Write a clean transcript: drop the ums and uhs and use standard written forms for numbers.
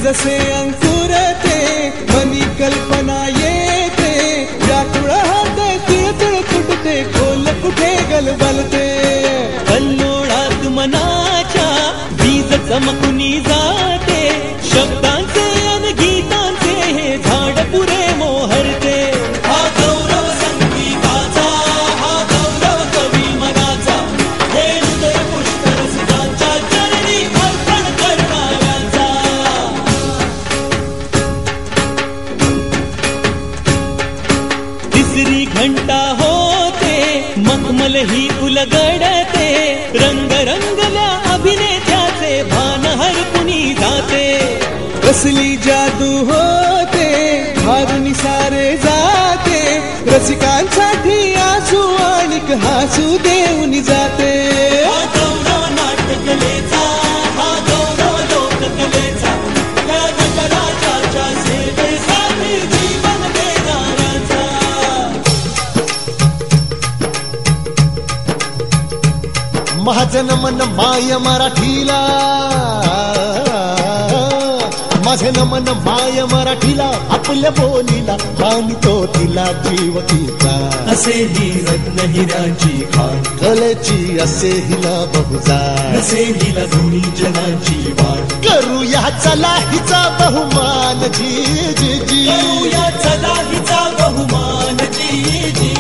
जसे अंकुरते मनी कल्पना येते व्याकुळ हात तिळतिळ तुटते खोल कुठे गलबलते कल्लोळात मनाच्या बीज चमकुनी जाते शब्दांचे अन गीतांचे हे झाड पुरे मोहरते हा गौरव संगीताचा हा गौरव कवी मनाचा हे हृदय पुष्कर सुखांच्या चरणी अर्पण करणाऱ्याचा तिसरी घंटा होते मखमल ही उलगडते रंग रंगल्या अभिनेत्याचे भान हरपुनी जाते कसली जादू होते हारुनी सारे जाते रसिकांसाठी आसू आणिक हासू देऊन जाते हा गौरव नाट्यकलेचा हा गौरव लोककलेचा या नटराजाच्या सेवेसाठी जीवन देणाऱ्याचा माझं नमन माय मराठीला माझे नमन माय मराठीला आपल्या बोलीला मानितो तिला जीव तिचा असे ही रत्न हिऱ्याची खाण कलेची असे हिला बहुजार असे हिला दोन्ही जनाची वाट करूया चला हिचा बहुमान जी जी जी करूया चला हिचा बहुमान जी जी